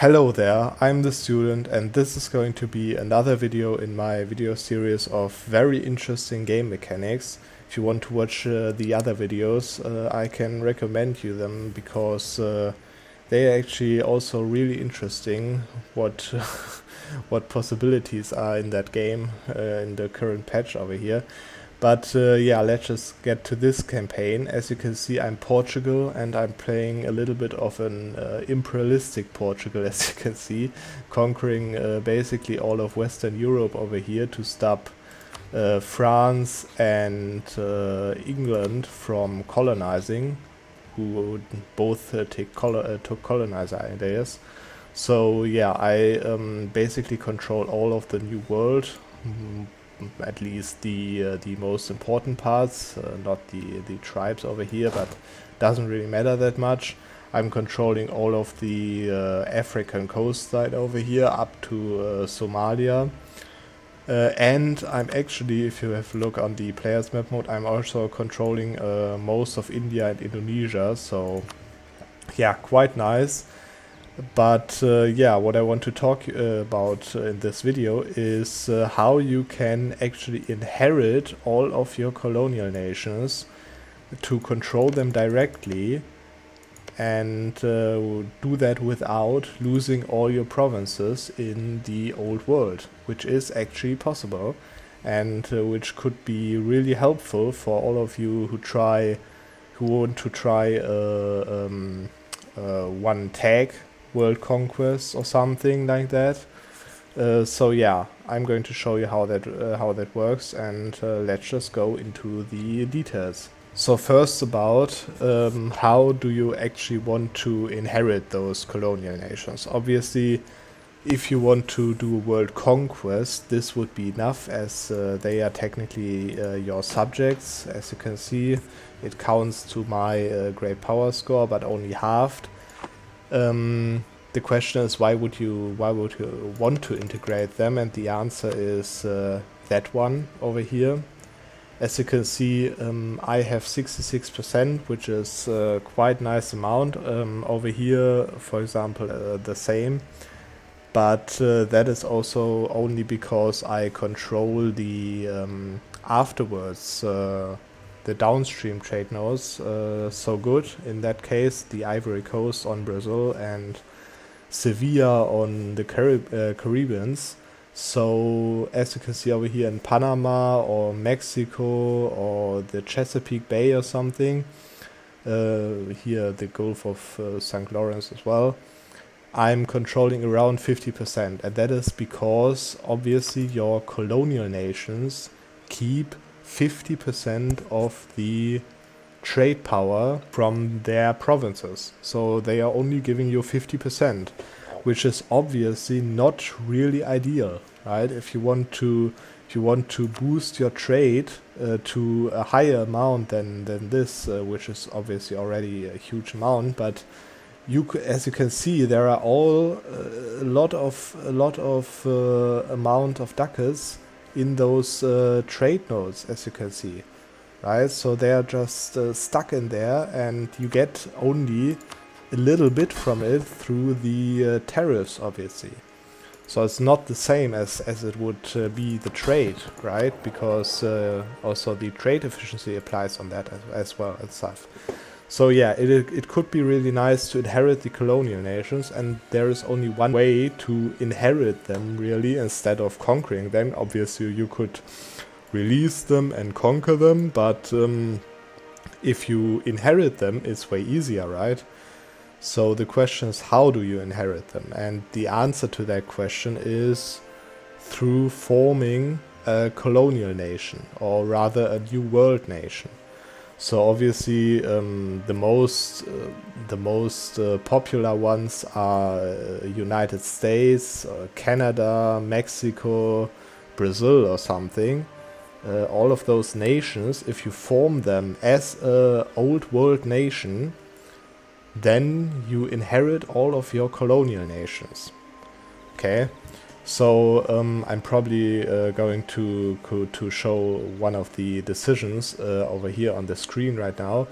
Hello there, I'm the student and this is going to be another video in my video series of very interesting game mechanics. If you want to watch the other videos, I can recommend you them because they are actually also really interesting what what possibilities are in that game in the current patch over here. But yeah, let's just get to this campaign. As you can see, I'm Portugal and I'm playing a little bit of an imperialistic Portugal, as you can see, conquering basically all of Western Europe over here to stop France and England from colonizing, who both took colonizer ideas. So yeah, I basically control all of the New World. At least the most important parts, not the tribes over here, but doesn't really matter that much. I'm controlling all of the African coastline over here up to Somalia. And I'm actually, if you have a look on the player's map mode, I'm also controlling most of India and Indonesia, so yeah, quite nice. But yeah, what I want to talk about in this video is how you can actually inherit all of your colonial nations to control them directly and do that without losing all your provinces in the old world, which is actually possible and which could be really helpful for all of you who want to try one tag world conquest or something like that. So yeah, I'm going to show you how that works, and let's just go into the details. So first about how do you actually want to inherit those colonial nations. Obviously, if you want to do world conquest, this would be enough, as they are technically your subjects. As you can see, it counts to my great power score, but only halved. The question is, why would you want to integrate them? And the answer is that one over here. As you can see, I have 66%, which is quite nice amount. Over here, for example, the same. But that is also only because I control the afterwards the downstream trade nodes so good. In that case, the Ivory Coast on Brazil and Sevilla on the Caribbeans. So as you can see over here in Panama or Mexico or the Chesapeake Bay or something, here the Gulf of St. Lawrence as well, I'm controlling around 50%, and that is because obviously your colonial nations keep 50% of the trade power from their provinces. So they are only giving you 50%, which is obviously not really ideal, right? If you want to boost your trade to a higher amount than this, which is obviously already a huge amount, but as you can see, there are all a lot of amount of ducats in those trade nodes, as you can see, right? So they are just stuck in there, and you get only a little bit from it through the tariffs, obviously. So it's not the same as it would be the trade, right? Because also the trade efficiency applies on that as well and stuff. So yeah, it could be really nice to inherit the colonial nations, and there is only one way to inherit them, really, instead of conquering them. Obviously, you could release them and conquer them, but if you inherit them, it's way easier, right? So the question is, how do you inherit them? And the answer to that question is through forming a colonial nation, or rather a new world nation. So obviously the most popular ones are United States, Canada, Mexico, Brazil or something. All of those nations, if you form them as a old world nation, then you inherit all of your colonial nations. Okay, so I'm probably going to show one of the decisions over here on the screen right now.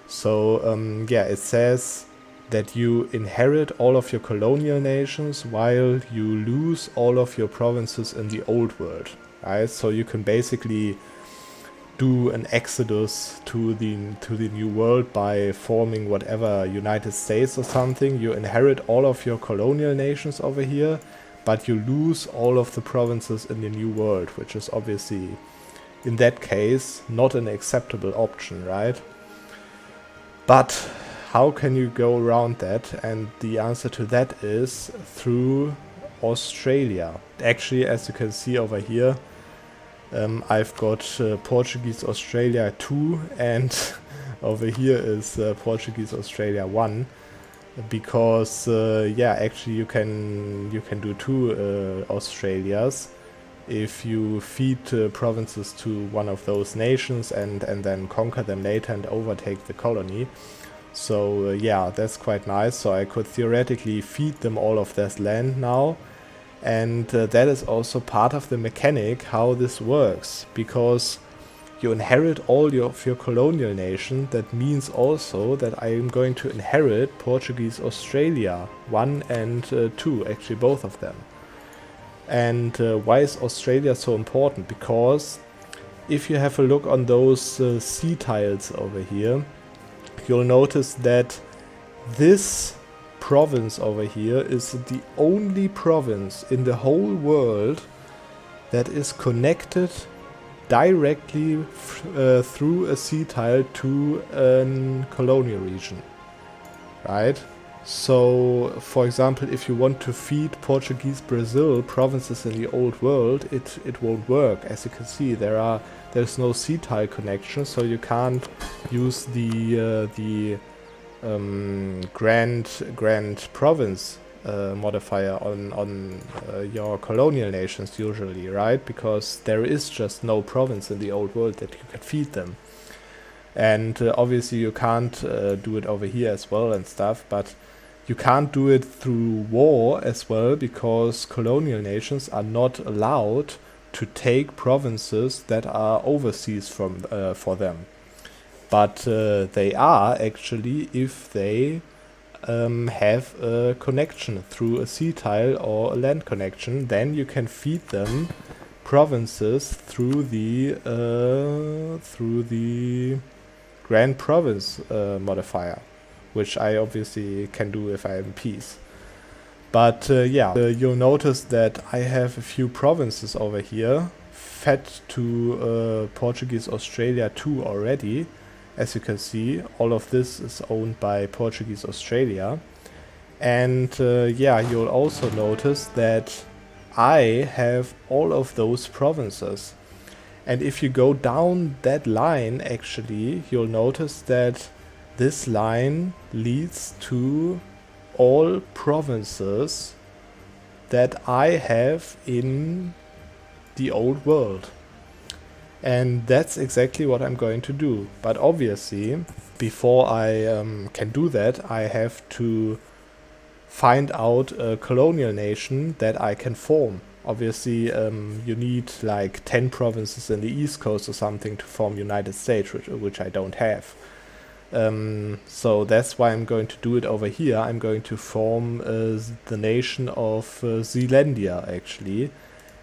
So yeah, it says that you inherit all of your colonial nations while you lose all of your provinces in the old world, right? So you can basically do an exodus to the new world by forming whatever United States or something. You inherit all of your colonial nations over here, but you lose all of the provinces in the new world, which is obviously, in that case, not an acceptable option, right? But how can you go around that? And the answer to that is through Australia. Actually, as you can see over here, I've got Portuguese Australia 2, and over here is Portuguese Australia 1, because yeah, actually you can do two Australias if you feed provinces to one of those nations and then conquer them later and overtake the colony. So yeah, that's quite nice. So I could theoretically feed them all of this land now. And that is also part of the mechanic how this works, because you inherit all of your colonial nation. That means also that I am going to inherit Portuguese Australia 1 and 2, actually both of them. And why is Australia so important? Because if you have a look on those sea tiles over here, you'll notice that this province over here is the only province in the whole world that is connected directly through a sea tile to a colonial region, right? So, for example, if you want to feed Portuguese Brazil provinces in the old world, it won't work. As you can see, there's no sea tile connection, so you can't use the grand province modifier on your colonial nations usually, right? Because there is just no province in the old world that you can feed them. And obviously you can't do it over here as well and stuff, but you can't do it through war as well, because colonial nations are not allowed to take provinces that are overseas from for them. But they are actually if they have a connection through a sea tile or a land connection. Then you can feed them provinces through the Grand Province modifier, which I obviously can do if I am in peace. But yeah, you'll notice that I have a few provinces over here fed to Portuguese Australia 2 already. As you can see, all of this is owned by Portuguese Australia. And yeah, you'll also notice that I have all of those provinces. And if you go down that line, actually, you'll notice that this line leads to all provinces that I have in the old world. And that's exactly what I'm going to do. But obviously, before I can do that, I have to find out a colonial nation that I can form. Obviously, you need like 10 provinces in the East Coast or something to form United States, which I don't have. So that's why I'm going to do it over here. I'm going to form the nation of Zealandia, actually.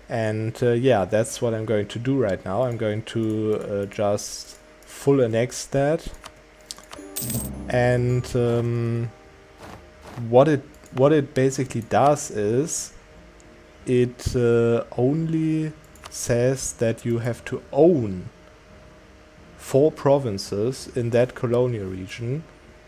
And yeah, that's what I'm going to do right now. I'm going to just full annex that. And what it basically does is it only says that you have to own 4 provinces in that colonial region,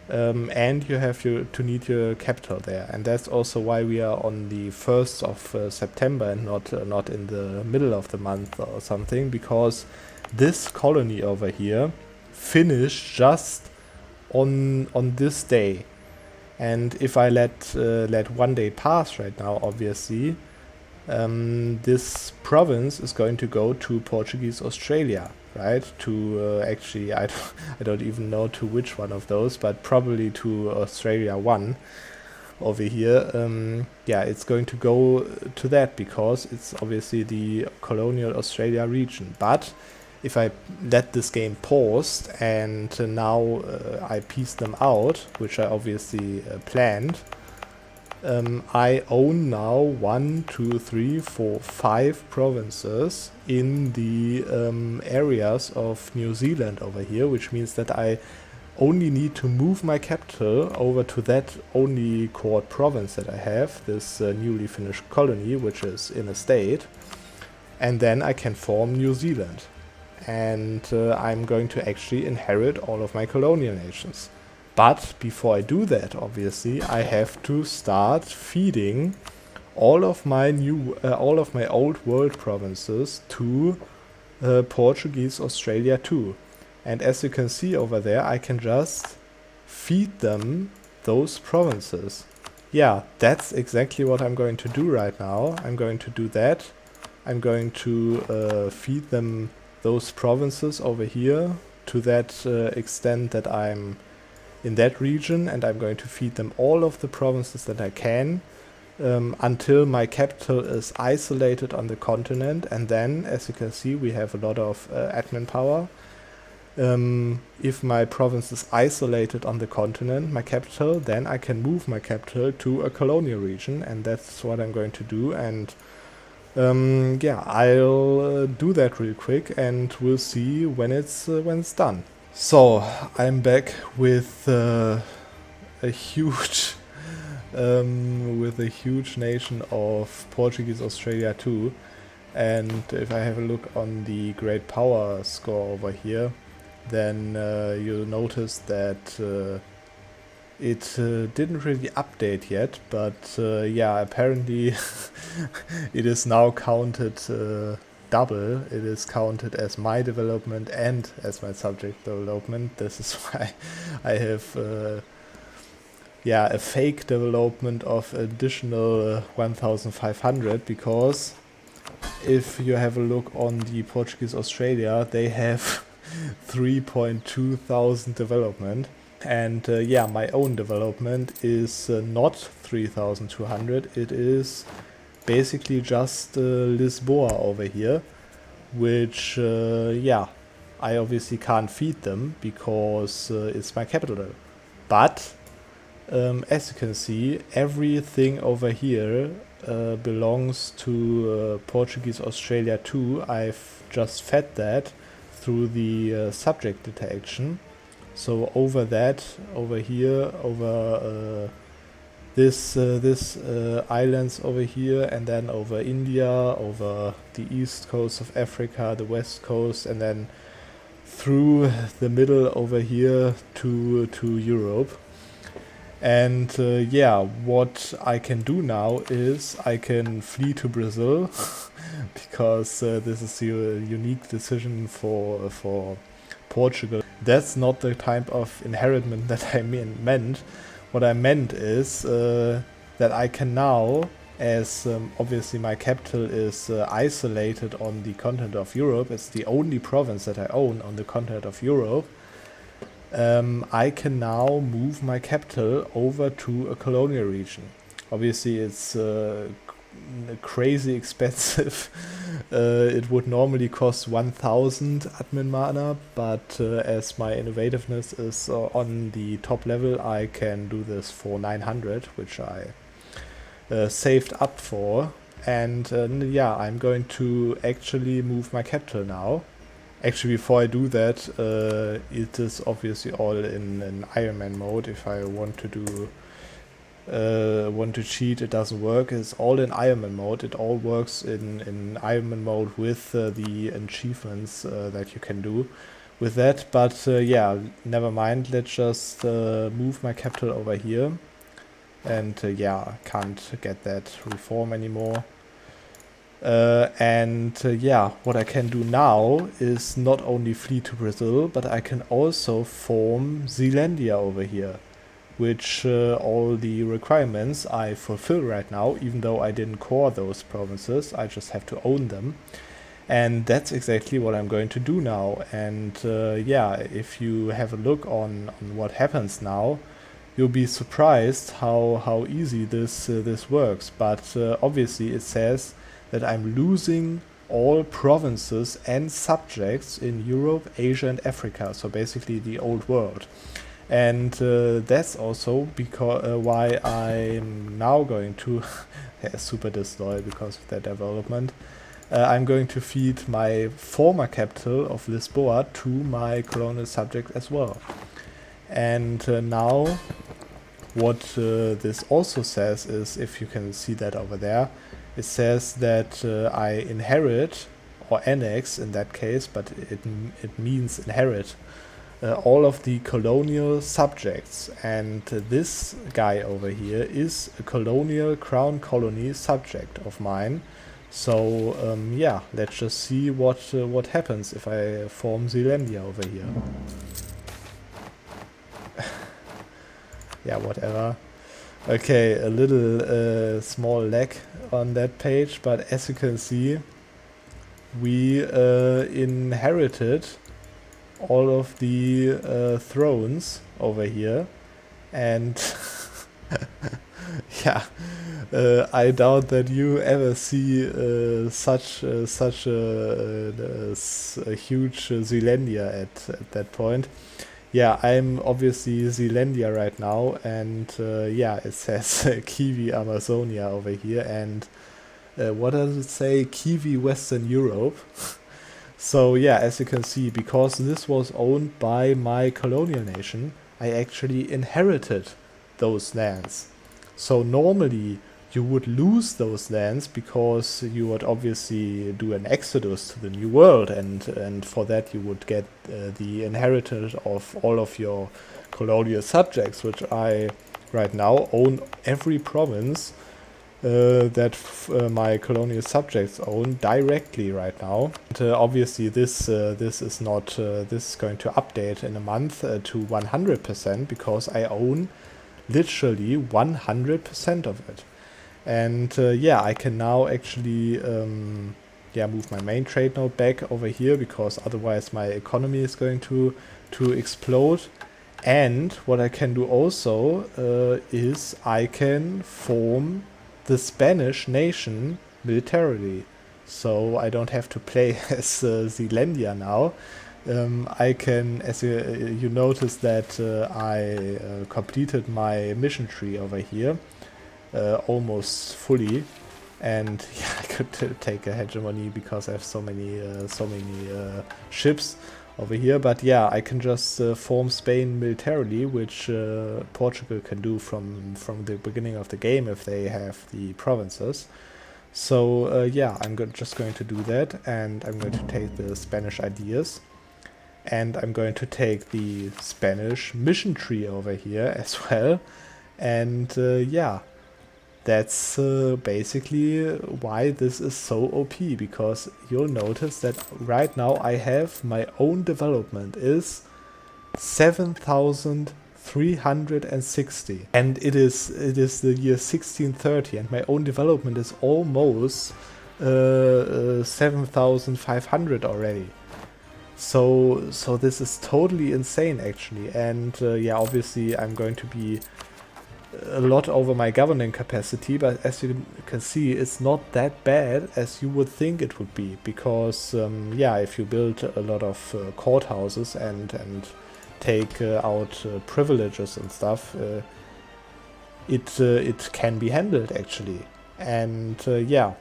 and you have to need your capital there. And that's also why we are on the 1st of September and not in the middle of the month or something, because this colony over here finished just on this day. And if I let 1 day pass right now, obviously, this province is going to go to Portuguese Australia, right? To actually, I don't even know to which one of those, but probably to Australia 1 over here. Yeah, it's going to go to that because it's obviously the colonial Australia region. But if I let this game paused and now I piece them out, which I obviously planned, I own now 1, 2, 3, 4, 5 provinces in the areas of New Zealand over here, which means that I only need to move my capital over to that only core province that I have, this newly finished colony, which is in a state, and then I can form New Zealand. And I'm going to actually inherit all of my colonial nations. But before I do that, obviously, I have to start feeding all of my old world provinces to Portuguese Australia too. And as you can see over there, I can just feed them those provinces. Yeah, that's exactly what I'm going to do right now. I'm going to do that. I'm going to feed them those provinces over here to that extent that I'm in that region, and I'm going to feed them all of the provinces that I can until my capital is isolated on the continent. And then, as you can see, we have a lot of admin power. If my province is isolated on the continent, my capital, then I can move my capital to a colonial region, and that's what I'm going to do. And yeah, I'll do that real quick, and we'll see when it's done. So I'm back with a huge nation of Portuguese Australia too. And if I have a look on the great power score over here, then you'll notice that it didn't really update yet, but yeah, apparently it is now counted double. It is counted as my development and as my subject development. This is why I have yeah, a fake development of additional 1500, because if you have a look on the Portuguese Australia, they have 3.2 thousand development, and yeah, my own development is not 3200. It is basically just Lisboa over here, which yeah, I obviously can't feed them because it's my capital. But as you can see, everything over here belongs to Portuguese Australia too. I've just fed that through the subject detection. So over here, over this islands over here, and then over India, over the east coast of Africa, the west coast, and then through the middle over here to Europe. And yeah, what I can do now is I can flee to Brazil because this is a unique decision for Portugal. That's not the type of inheritment that I meant. What I meant is that I can now, as obviously my capital is isolated on the continent of Europe, it's the only province that I own on the continent of Europe, I can now move my capital over to a colonial region. Obviously it's crazy expensive. It would normally cost 1000 admin mana, but as my innovativeness is on the top level, I can do this for 900, which I saved up for. And yeah, I'm going to actually move my capital now. Actually, before I do that, it is obviously all in Ironman mode. If I want to do want to cheat, it doesn't work. It's all in Ironman mode. It all works in Ironman mode with the achievements that you can do with that. But yeah, never mind. Let's just move my capital over here. And yeah, can't get that reform anymore. And yeah, what I can do now is not only flee to Brazil, but I can also form Zealandia over here, which all the requirements I fulfill right now, even though I didn't core those provinces. I just have to own them. And that's exactly what I'm going to do now. And yeah, if you have a look on what happens now, you'll be surprised how easy this works. But obviously it says that I'm losing all provinces and subjects in Europe, Asia and Africa, so basically the old world. And that's also because why I'm now going to super disloyal because of that development. I'm going to feed my former capital of Lisboa to my colonial subject as well. And now what this also says is, if you can see that over there, it says that I inherit, or annex in that case, but it means inherit, all of the colonial subjects. And this guy over here is a colonial crown colony subject of mine. So yeah, let's just see what happens if I form Zealandia over here. Yeah, whatever. Okay, a little small lag on that page, but as you can see, we inherited all of the thrones over here, and yeah, I doubt that you ever see such a huge Zealandia at that point. Yeah, I'm obviously Zealandia right now, and yeah, it says Kiwi Amazonia over here, and what does it say? Kiwi Western Europe. So yeah, as you can see, because this was owned by my colonial nation, I actually inherited those lands. So normally you would lose those lands because you would obviously do an exodus to the new world, and for that you would get the inheritance of all of your colonial subjects, which I right now own every province that my colonial subjects own directly right now. And, obviously this is not this is going to update in a month to 100% because I own literally 100% of it. And yeah, I can now actually yeah, move my main trade node back over here, because otherwise my economy is going to explode. And what I can do also is I can form the Spanish nation militarily. So I don't have to play as Zealandia now. I can, as you notice that I completed my mission tree over here almost fully, and yeah, I could take a hegemony because I have so many ships over here. But yeah, I can just form Spain militarily, which Portugal can do from the beginning of the game if they have the provinces. So yeah, I'm just going to do that, and I'm going to take the Spanish ideas, and I'm going to take the Spanish mission tree over here as well. And yeah, that's basically why this is so OP, because you'll notice that right now I have my own development is 7,360, and it is the year 1630, and my own development is almost 7,500 already. So this is totally insane actually. And yeah, obviously I'm going to be a lot over my governing capacity, but as you can see, it's not that bad as you would think it would be, because yeah, if you build a lot of courthouses and take out privileges and stuff, it can be handled actually. And yeah,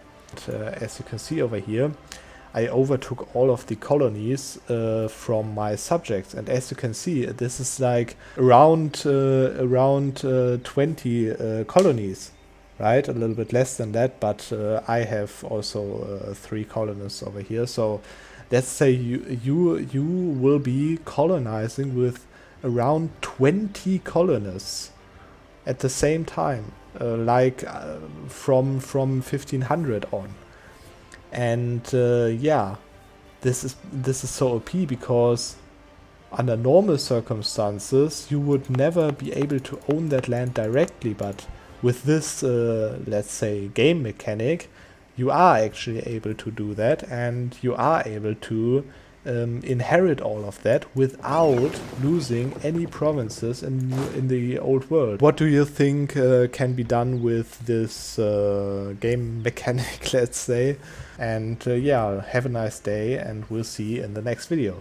as you can see over here, I overtook all of the colonies from my subjects, and as you can see, this is like around 20 colonies, right? A little bit less than that, but I have also 3 colonists over here. So let's say you will be colonizing with around 20 colonists at the same time, like from 1500 on. And yeah, this is so OP, because under normal circumstances you would never be able to own that land directly, but with this let's say game mechanic, you are actually able to do that, and you are able to inherit all of that without losing any provinces in the old world. What do you think can be done with this game mechanic, let's say? And yeah, have a nice day, and we'll see you in the next video.